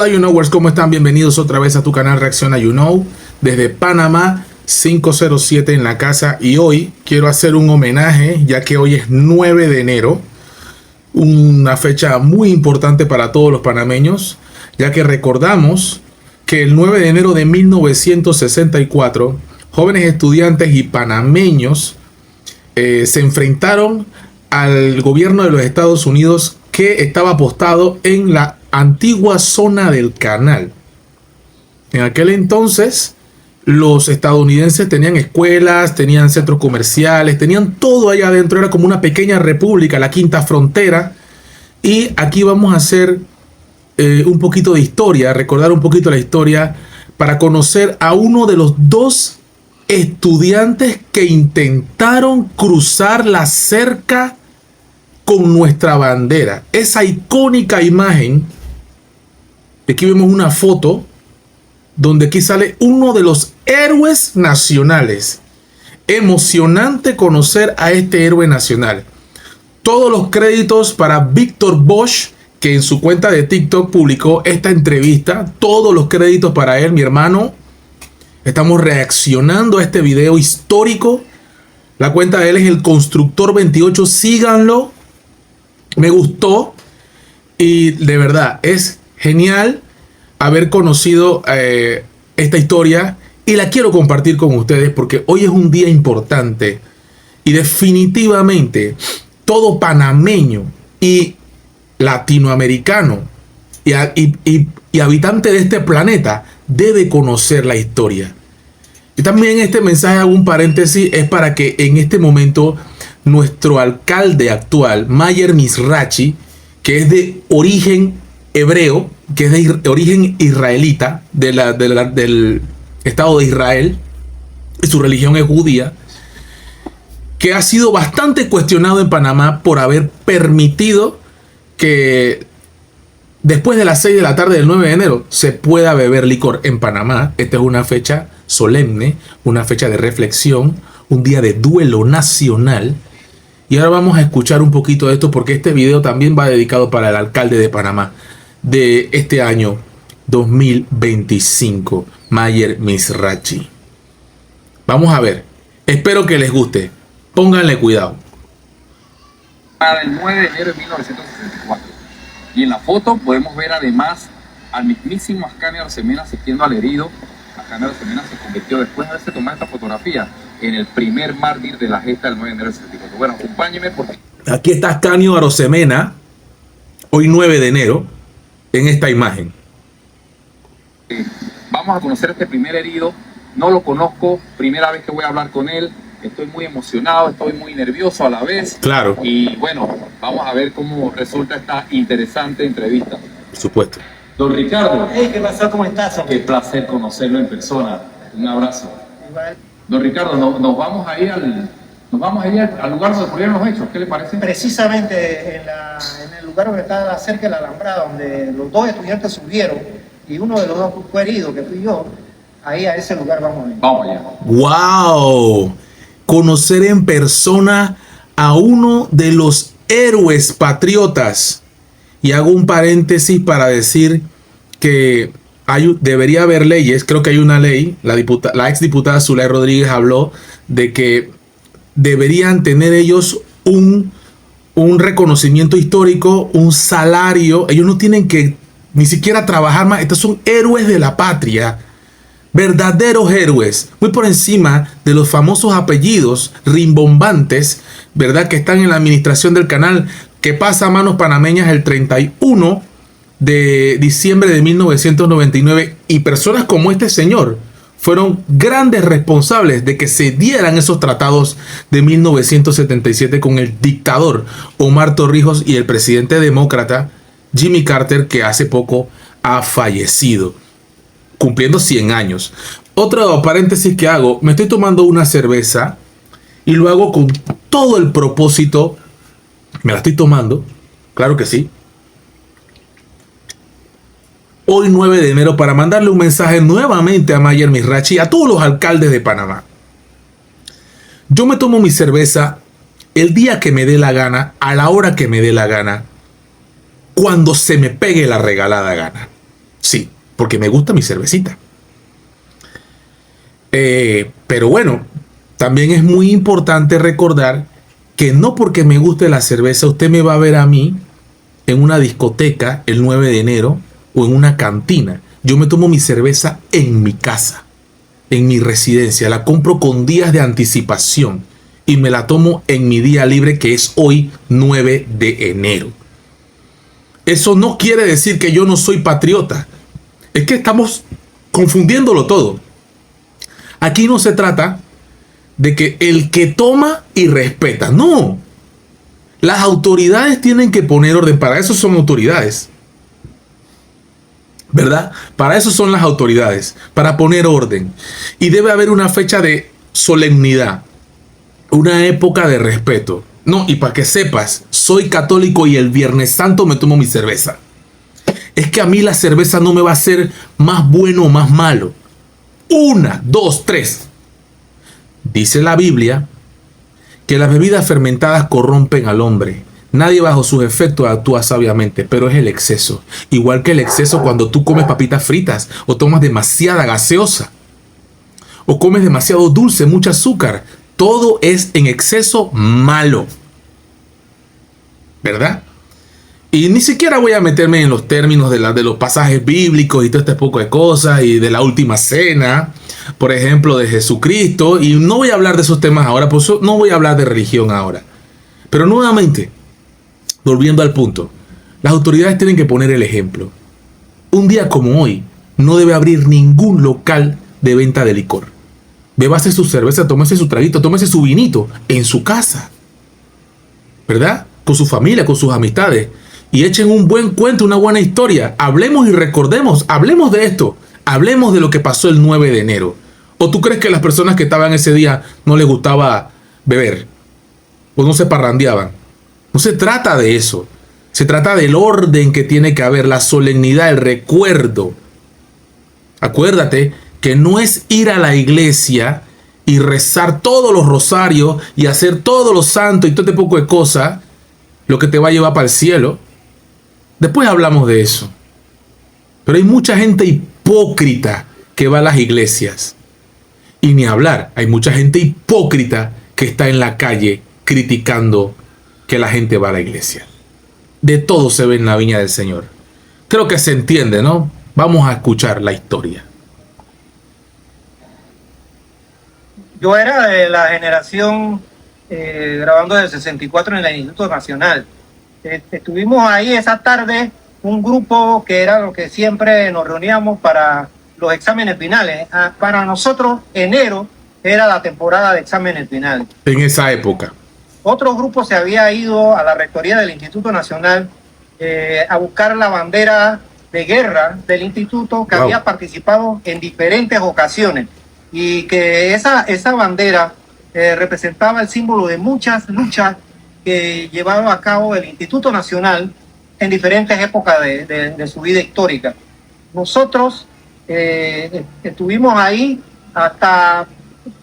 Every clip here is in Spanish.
Hola You Knowers, ¿cómo están? Bienvenidos otra vez a tu canal Reacciona You Know desde Panamá 507 en la casa, y hoy quiero hacer un homenaje ya que hoy es 9 de enero, una fecha muy importante para todos los panameños, ya que recordamos que el 9 de enero de 1964 jóvenes estudiantes y panameños se enfrentaron al gobierno de los Estados Unidos, que estaba apostado en la antigua zona del Canal. En aquel entonces los estadounidenses tenían escuelas, tenían centros comerciales, tenían todo allá adentro, era como una pequeña república, la quinta frontera. Y aquí vamos a hacer un poquito de historia, recordar un poquito la historia, para conocer a uno de los dos estudiantes que intentaron cruzar la cerca con nuestra bandera. Esa icónica imagen, aquí vemos una foto donde aquí sale uno de los héroes nacionales. Emocionante conocer a este héroe nacional. Todos los créditos para Víctor Bosch, que en su cuenta de TikTok publicó esta entrevista. Todos los créditos para él, mi hermano. Estamos reaccionando a este video histórico. La cuenta de él es el Constructor 28. Síganlo. Me gustó y de verdad es genial haber conocido esta historia, y la quiero compartir con ustedes porque hoy es un día importante y definitivamente todo panameño y latinoamericano y habitante de este planeta debe conocer la historia. Y también este mensaje, hago un paréntesis, es para que en este momento nuestro alcalde actual, Mayer Mizrachi, que es de origen hebreo, que es de origen israelita, del Estado de Israel, y su religión es judía, que ha sido bastante cuestionado en Panamá por haber permitido que después de las 6 de la tarde del 9 de enero se pueda beber licor en Panamá. Esta es una fecha solemne, una fecha de reflexión, un día de duelo nacional. Y ahora vamos a escuchar un poquito de esto, porque este video también va dedicado para el alcalde de Panamá de este año 2025, Mayer Mizrachi. Vamos a ver, espero que les guste, pónganle cuidado. El 9 de enero de 1964. Y en la foto podemos ver además al mismísimo Ascanio Arosemena asistiendo al herido. Ascanio Arosemena se convirtió, después de haberse tomado esta fotografía, en el primer mártir de la gesta del 9 de enero de 64. Bueno, acompáñenme porque... Aquí está Ascanio Arosemena, hoy 9 de enero, en esta imagen. Vamos a conocer a este primer herido. No lo conozco, primera vez que voy a hablar con él. Estoy muy emocionado, estoy muy nervioso a la vez. Claro. Y bueno, vamos a ver cómo resulta esta interesante entrevista. Por supuesto. Don Ricardo. Hey, ¿qué pasó? ¿Cómo estás, hombre? Qué placer conocerlo en persona. Un abrazo. Igual. Don Ricardo, nos vamos a ir al lugar donde ocurrieron los hechos. ¿Qué le parece? Precisamente en el lugar donde está cerca de la Alambrada, donde los dos estudiantes subieron y uno de los dos fue herido, que fui yo, ahí a ese lugar vamos a ir. Vamos allá. ¡Wow! Conocer en persona a uno de los héroes patriotas. Y hago un paréntesis para decir que debería haber leyes. Creo que hay una ley. La exdiputada Zulay Rodríguez habló de que deberían tener ellos un reconocimiento histórico, un salario. Ellos no tienen que ni siquiera trabajar más. Estos son héroes de la patria. Verdaderos héroes, muy por encima de los famosos apellidos rimbombantes, ¿verdad?, que están en la administración del canal, que pasa a manos panameñas el 31 de diciembre de 1999. Y personas como este señor fueron grandes responsables de que se dieran esos tratados de 1977 con el dictador Omar Torrijos y el presidente demócrata Jimmy Carter, que hace poco ha fallecido, cumpliendo 100 años. Otro paréntesis que hago, me estoy tomando una cerveza y lo hago con todo el propósito, me la estoy tomando, claro que sí, hoy 9 de enero, para mandarle un mensaje nuevamente a Mayer Mizrachi y a todos los alcaldes de Panamá. Yo me tomo mi cerveza el día que me dé la gana, a la hora que me dé la gana, cuando se me pegue la regalada gana. Sí, porque me gusta mi cervecita. Pero bueno, también es muy importante recordar que no porque me guste la cerveza, usted me va a ver a mí en una discoteca el 9 de enero o en una cantina. Yo me tomo mi cerveza en mi casa, en mi residencia. La compro con días de anticipación y me la tomo en mi día libre, que es hoy 9 de enero. Eso no quiere decir que yo no soy patriota. Es que estamos confundiéndolo todo. Aquí no se trata de que el que toma y respeta. No. Las autoridades tienen que poner orden. Para eso son autoridades. ¿Verdad? Para eso son las autoridades. Para poner orden. Y debe haber una fecha de solemnidad. Una época de respeto. No, y para que sepas, soy católico y el Viernes Santo me tomo mi cerveza. Es que a mí la cerveza no me va a hacer más bueno o más malo. 1, 2, 3. Dice la Biblia que las bebidas fermentadas corrompen al hombre. Nadie bajo sus efectos actúa sabiamente, pero es el exceso. Igual que el exceso cuando tú comes papitas fritas o tomas demasiada gaseosa o comes demasiado dulce, mucho azúcar. Todo es en exceso malo. ¿Verdad? Y ni siquiera voy a meterme en los términos de los pasajes bíblicos y todo este poco de cosas y de la última cena, por ejemplo, de Jesucristo. Y no voy a hablar de esos temas ahora, por eso no voy a hablar de religión ahora. Pero nuevamente, volviendo al punto, las autoridades tienen que poner el ejemplo. Un día como hoy, no debe abrir ningún local de venta de licor. Bebase su cerveza, tómese su traguito, tómese su vinito en su casa. ¿Verdad? Con su familia, con sus amistades. Y echen un buen cuento, una buena historia. Hablemos y recordemos, hablemos de esto. Hablemos de lo que pasó el 9 de enero. ¿O tú crees que las personas que estaban ese día no les gustaba beber? ¿O no se parrandeaban? No se trata de eso. Se trata del orden que tiene que haber, la solemnidad, el recuerdo. Acuérdate que no es ir a la iglesia y rezar todos los rosarios y hacer todos los santos y todo este poco de cosas lo que te va a llevar para el cielo. Después hablamos de eso. Pero hay mucha gente hipócrita que va a las iglesias. Y ni hablar, hay mucha gente hipócrita que está en la calle criticando que la gente va a la iglesia. De todo se ve en la viña del Señor. Creo que se entiende, ¿no? Vamos a escuchar la historia. Yo era de la generación grabando del 64 en el Instituto Nacional. Estuvimos ahí esa tarde, un grupo que era lo que siempre nos reuníamos para los exámenes finales. Para nosotros, enero era la temporada de exámenes finales. En esa época. Otro grupo se había ido a la rectoría del Instituto Nacional a buscar la bandera de guerra del instituto que había participado en diferentes ocasiones y que esa bandera representaba el símbolo de muchas luchas que llevaba a cabo el Instituto Nacional en diferentes épocas de su vida histórica. Nosotros estuvimos ahí hasta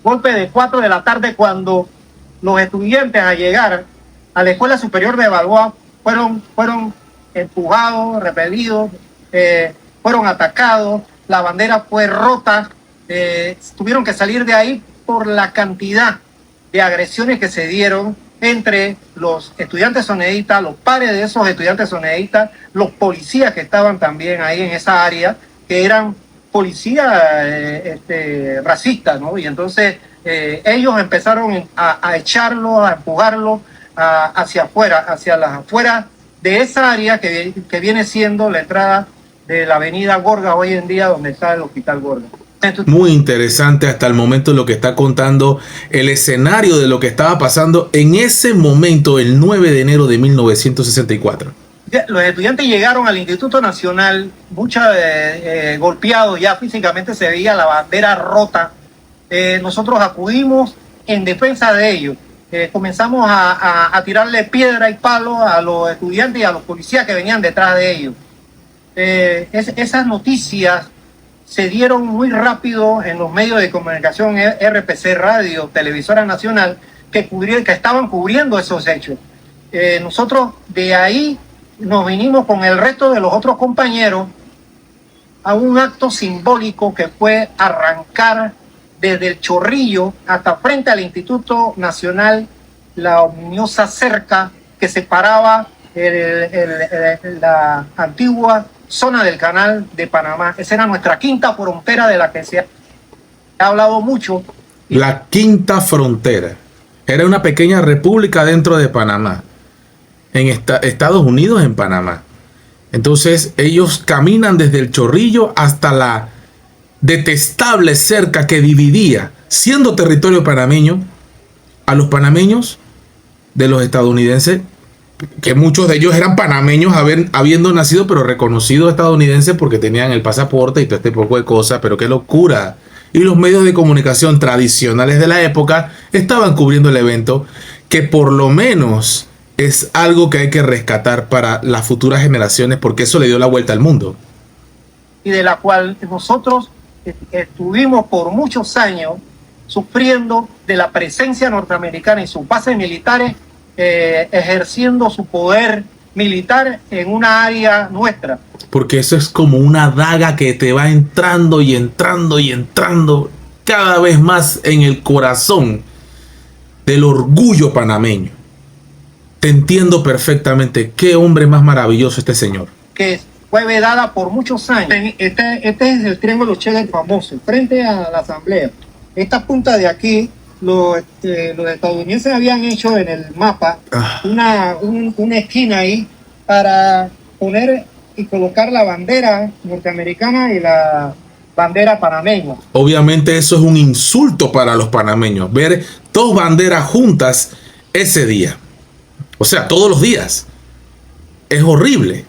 golpe de 4 de la tarde cuando los estudiantes al llegar a la Escuela Superior de Balboa fueron empujados, repelidos, fueron atacados, la bandera fue rota, tuvieron que salir de ahí por la cantidad de agresiones que se dieron entre los estudiantes sonedistas, los padres de esos estudiantes sonedistas, los policías que estaban también ahí en esa área, que eran policías racistas, ¿no? Y entonces ellos empezaron a echarlo, a empujarlo hacia afuera, hacia las afueras de esa área que viene siendo la entrada de la avenida Gorga hoy en día, donde está el Hospital Gorga. Muy interesante hasta el momento lo que está contando, el escenario de lo que estaba pasando en ese momento, el 9 de enero de 1964. Los estudiantes llegaron al Instituto Nacional, muchos golpeados, ya físicamente se veía la bandera rota. Nosotros acudimos en defensa de ellos. Comenzamos a tirarle piedra y palo a los estudiantes y a los policías que venían detrás de ellos. Esas noticias se dieron muy rápido en los medios de comunicación, RPC Radio, Televisora Nacional, que estaban cubriendo esos hechos. Nosotros de ahí nos vinimos con el resto de los otros compañeros a un acto simbólico que fue arrancar desde el Chorrillo hasta frente al Instituto Nacional la ominiosa cerca que separaba la antigua zona del Canal de Panamá. Esa era nuestra quinta frontera de la que se ha hablado mucho. La quinta frontera. Era una pequeña república dentro de Panamá. En Estados Unidos, en Panamá. Entonces ellos caminan desde el Chorrillo hasta la detestable cerca que dividía, siendo territorio panameño, a los panameños de los estadounidenses, que muchos de ellos eran panameños habiendo nacido, pero reconocidos estadounidenses porque tenían el pasaporte y todo este poco de cosas. Pero qué locura. Y los medios de comunicación tradicionales de la época estaban cubriendo el evento, que por lo menos es algo que hay que rescatar para las futuras generaciones, porque eso le dio la vuelta al mundo. Y de la cual nosotros estuvimos por muchos años sufriendo de la presencia norteamericana y sus bases militares ejerciendo su poder militar en una área nuestra. Porque eso es como una daga que te va entrando y entrando y entrando cada vez más en el corazón del orgullo panameño. Te entiendo perfectamente. Qué hombre más maravilloso este señor. Que fue vedada por muchos años. Este es el triángulo Cheddar famoso, frente a la asamblea. Esta punta de aquí, los estadounidenses habían hecho en el mapa una esquina ahí para poner y colocar la bandera norteamericana y la bandera panameña. Obviamente eso es un insulto para los panameños, ver dos banderas juntas ese día. O sea, todos los días. Es horrible.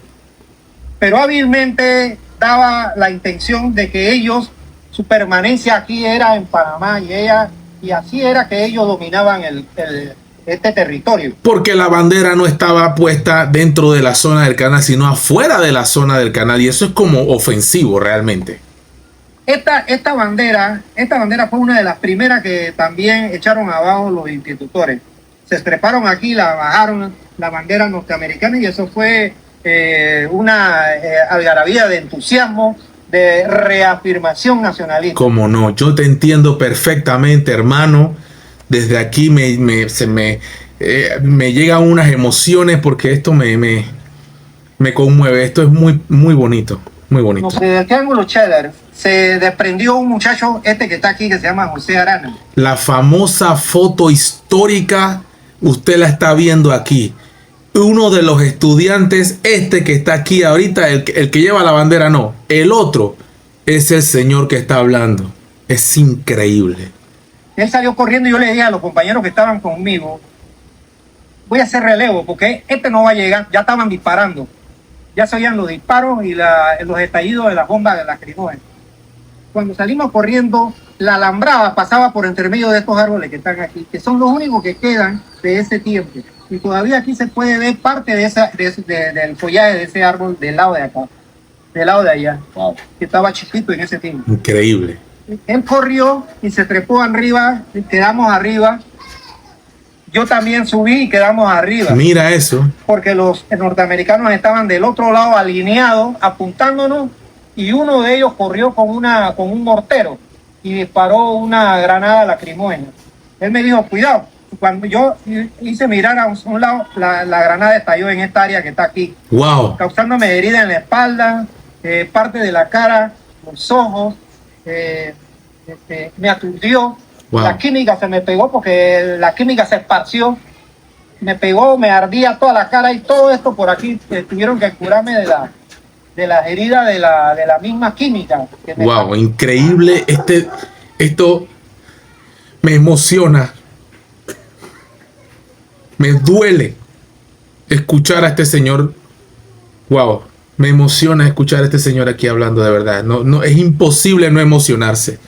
Pero hábilmente daba la intención de que ellos, su permanencia aquí era en Panamá y así era que ellos dominaban este territorio. Porque la bandera no estaba puesta dentro de la zona del canal, sino afuera de la zona del canal. Y eso es como ofensivo realmente. Esta bandera fue una de las primeras que también echaron abajo los institutores. Se treparon aquí, la bajaron la bandera norteamericana y eso fue una algarabía de entusiasmo, de reafirmación nacionalista. Como no, yo te entiendo perfectamente, hermano. Desde aquí me llegan unas emociones porque esto me conmueve. Esto es muy, muy bonito, muy bonito. Del triángulo Cheddar se desprendió un muchacho que está aquí que se llama José Arana. La famosa foto histórica, usted la está viendo aquí. Uno de los estudiantes, que está aquí ahorita, el que lleva la bandera, no. El otro es el señor que está hablando. Es increíble. Él salió corriendo y yo le dije a los compañeros que estaban conmigo, voy a hacer relevo porque no va a llegar. Ya estaban disparando. Ya se oían los disparos y los estallidos de las bombas de lacrimógenas. Cuando salimos corriendo, la alambrada pasaba por entre medio de estos árboles que están aquí, que son los únicos que quedan de ese tiempo. Y todavía aquí se puede ver parte del follaje de ese árbol del lado de acá, del lado de allá, que estaba chiquito en ese tiempo. Increíble. Él corrió y se trepó arriba, y quedamos arriba. Yo también subí y quedamos arriba. Mira eso. Porque los norteamericanos estaban del otro lado alineados, apuntándonos, y uno de ellos corrió con un mortero y disparó una granada lacrimógena. Él me dijo, cuidado. Cuando yo hice mirar a un lado, la granada estalló en esta área que está aquí. Wow. Causándome herida en la espalda, parte de la cara, los ojos, me aturdió. Wow. La química se me pegó porque la química se esparció. Me pegó, me ardía toda la cara y todo esto por aquí. Tuvieron que curarme de las heridas de la misma química. Wow, increíble. Esto me emociona. Me duele escuchar a este señor. Wow, me emociona escuchar a este señor aquí hablando de verdad. No, es imposible no emocionarse.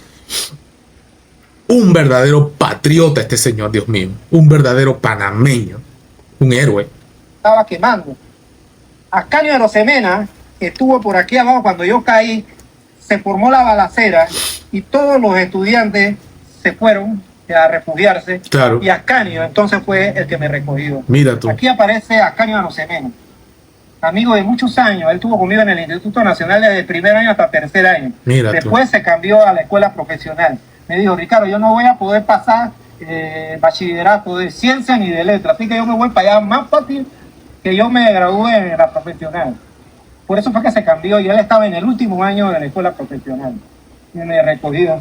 Un verdadero patriota este señor, Dios mío. Un verdadero panameño. Un héroe. Estaba quemando. Ascanio Arosemena, que estuvo por aquí abajo cuando yo caí, se formó la balacera y todos los estudiantes se fueron a refugiarse. Claro. Y Ascanio entonces fue el que me recogió. Mira tú. Aquí aparece Ascanio Arosemena. amigo de muchos años. Él estuvo conmigo en el Instituto Nacional desde el primer año hasta tercer año. Mira Después se cambió a la escuela profesional. Me dijo, Ricardo, yo no voy a poder pasar bachillerato de ciencia ni de letras, así que yo me voy para allá más fácil que yo me gradúe en la profesional. Por eso fue que se cambió y él estaba en el último año de la escuela profesional. Y me recogió.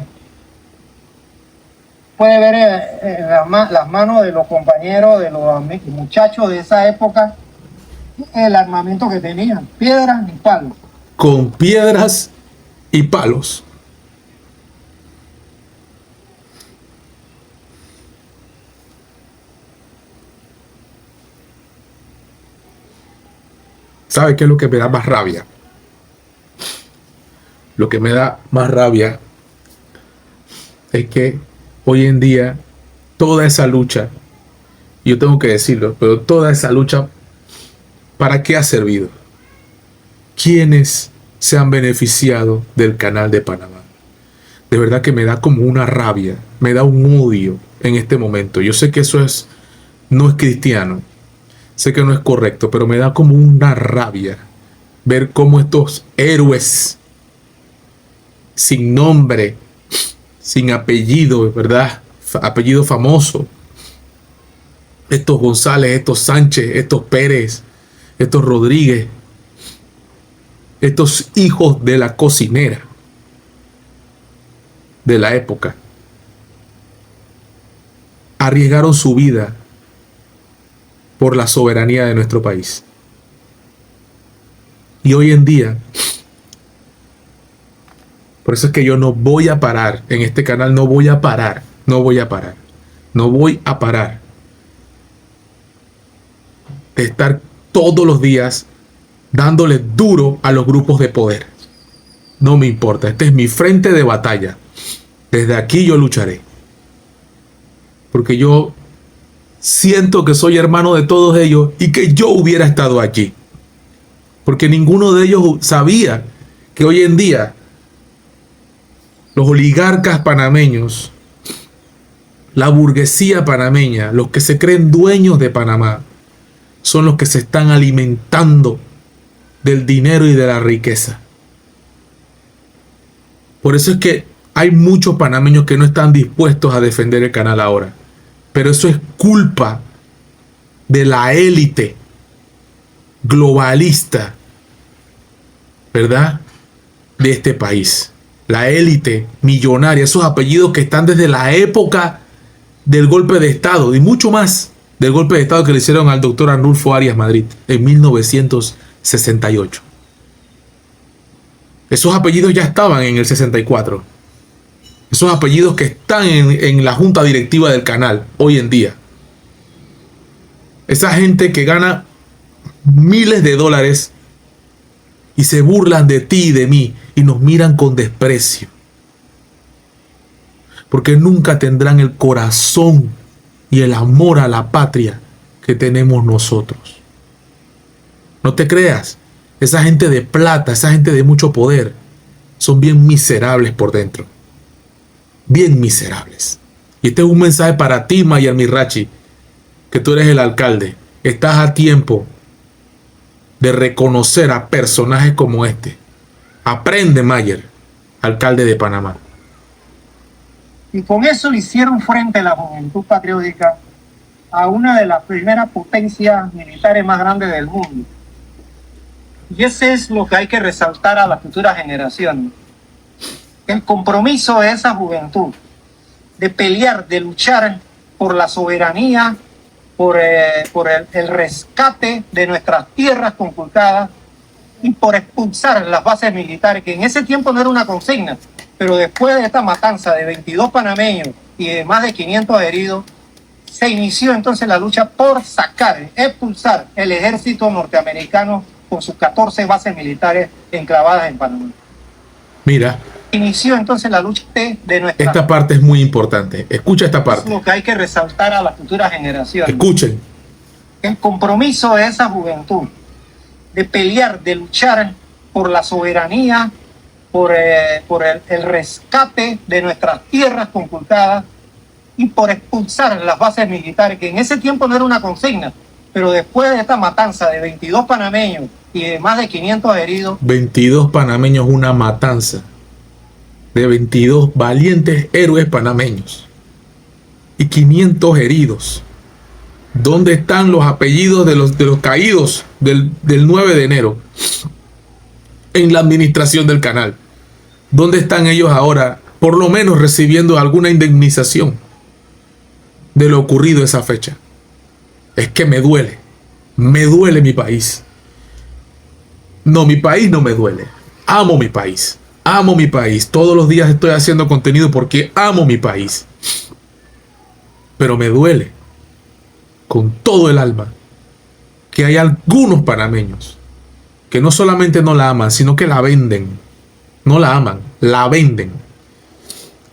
Puede ver las manos de los compañeros, de los muchachos de esa época, el armamento que tenían, piedras y palos. Con piedras y palos. ¿Sabe qué es lo que me da más rabia? Lo que me da más rabia es que hoy en día toda esa lucha, yo tengo que decirlo, pero toda esa lucha, ¿para qué ha servido? ¿Quiénes se han beneficiado del Canal de Panamá? De verdad que me da como una rabia, me da un odio en este momento. Yo sé que eso no es cristiano, sé que no es correcto, pero me da como una rabia ver cómo estos héroes sin nombre, sin apellido, ¿verdad? Apellido famoso, estos González, estos Sánchez, estos Pérez, estos Rodríguez, estos hijos de la cocinera de la época, arriesgaron su vida por la soberanía de nuestro país. Y hoy en día, por eso es que yo no voy a parar en este canal, no voy a parar de estar todos los días dándole duro a los grupos de poder. No me importa, este es mi frente de batalla. Desde aquí yo lucharé, porque yo siento que soy hermano de todos ellos y que yo hubiera estado allí, porque ninguno de ellos sabía que hoy en día los oligarcas panameños, la burguesía panameña, los que se creen dueños de Panamá, son los que se están alimentando del dinero y de la riqueza. Por eso es que hay muchos panameños que no están dispuestos a defender el canal ahora. Pero eso es culpa de la élite globalista, ¿verdad?, de este país. La élite millonaria, esos apellidos que están desde la época del golpe de Estado y mucho más del golpe de Estado que le hicieron al doctor Arnulfo Arias Madrid en 1968. Esos apellidos ya estaban en el 64. Esos apellidos que están en la junta directiva del canal hoy en día. Esa gente que gana miles de dólares y se burlan de ti y de mí y nos miran con desprecio. Porque nunca tendrán el corazón y el amor a la patria que tenemos nosotros. No te creas, esa gente de plata, esa gente de mucho poder, son bien miserables por dentro. Bien miserables. Y este es un mensaje para ti, Mayer Mirachi, que tú eres el alcalde. Estás a tiempo de reconocer a personajes como este. Aprende, Mayer, alcalde de Panamá. Y con eso le hicieron frente a la juventud patriótica a una de las primeras potencias militares más grandes del mundo. Y ese es lo que hay que resaltar a las futuras generaciones. El compromiso de esa juventud de pelear, de luchar por la soberanía, por el rescate de nuestras tierras conculcadas y por expulsar las bases militares, que en ese tiempo no era una consigna, pero después de esta matanza de 22 panameños y de más de 500 heridos, se inició entonces la lucha por sacar, expulsar el ejército norteamericano con sus 14 bases militares enclavadas en Panamá. Mira. Inició entonces la lucha de nuestra... Esta parte es muy importante. Escucha esta parte. Es lo que hay que resaltar a las futuras generaciones. Escuchen. El compromiso de esa juventud de pelear, de luchar por la soberanía, por el rescate de nuestras tierras conculcadas y por expulsar las bases militares, que en ese tiempo no era una consigna, pero después de esta matanza de 22 panameños y de más de 500 heridos. 22 panameños, una matanza de 22 valientes héroes panameños y 500 heridos. ¿Dónde están los apellidos de los caídos del 9 de enero en la administración del canal? ¿Dónde están ellos ahora, por lo menos recibiendo alguna indemnización de lo ocurrido esa fecha? Es que me duele mi país. No, mi país no me duele. Amo mi país. Amo mi país. Todos los días estoy haciendo contenido porque amo mi país. Pero me duele con todo el alma que hay algunos panameños que no solamente no la aman, sino que la venden. No la aman, la venden.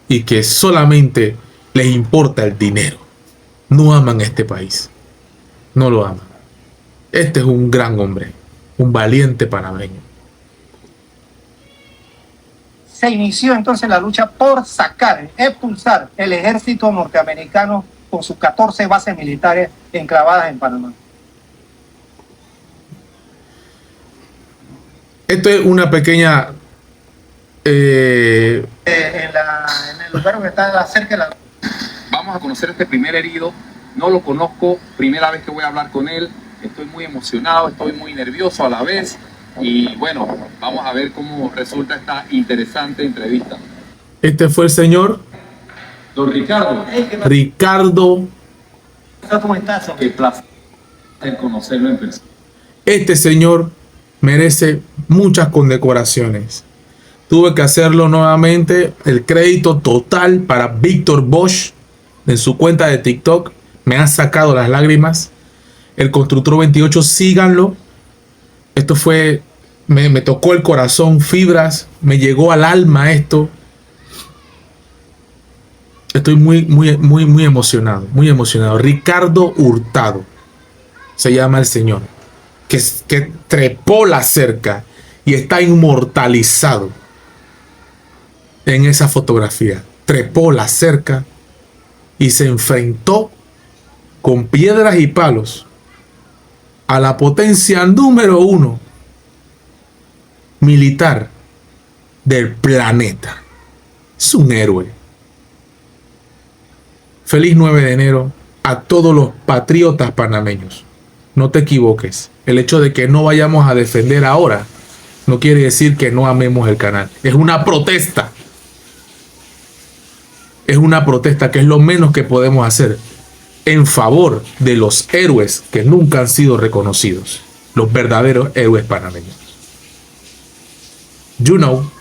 Y que solamente les importa el dinero. No aman este país. No lo aman. Este es un gran hombre, un valiente panameño. Se inició entonces la lucha por sacar, expulsar el ejército norteamericano con sus 14 bases militares enclavadas en Panamá. Esto es una pequeña... En el lugar donde está cerca de la... Vamos a conocer a este primer herido. No lo conozco, primera vez que voy a hablar con él. Estoy muy emocionado, estoy muy nervioso a la vez. Y bueno, vamos a ver cómo resulta esta interesante entrevista. Este fue el señor Don Ricardo. Ricardo. ¿Cómo estás? Qué placer conocerlo en persona. Este señor merece muchas condecoraciones. Tuve que hacerlo nuevamente. El crédito total para Víctor Bosch en su cuenta de TikTok. Me ha sacado las lágrimas. El Constructor 28, síganlo. Esto fue, me tocó el corazón, fibras, me llegó al alma esto. Estoy muy emocionado, muy emocionado. Ricardo Hurtado se llama el señor, que trepó la cerca y está inmortalizado en esa fotografía. Trepó la cerca y se enfrentó con piedras y palos a la potencia número 1 militar del planeta. Es un héroe. Feliz 9 de enero a todos los patriotas panameños. No te equivoques. El hecho de que no vayamos a defender ahora no quiere decir que no amemos el canal. Es una protesta. Es una protesta que es lo menos que podemos hacer en favor de los héroes que nunca han sido reconocidos. Los verdaderos héroes panameños. You know.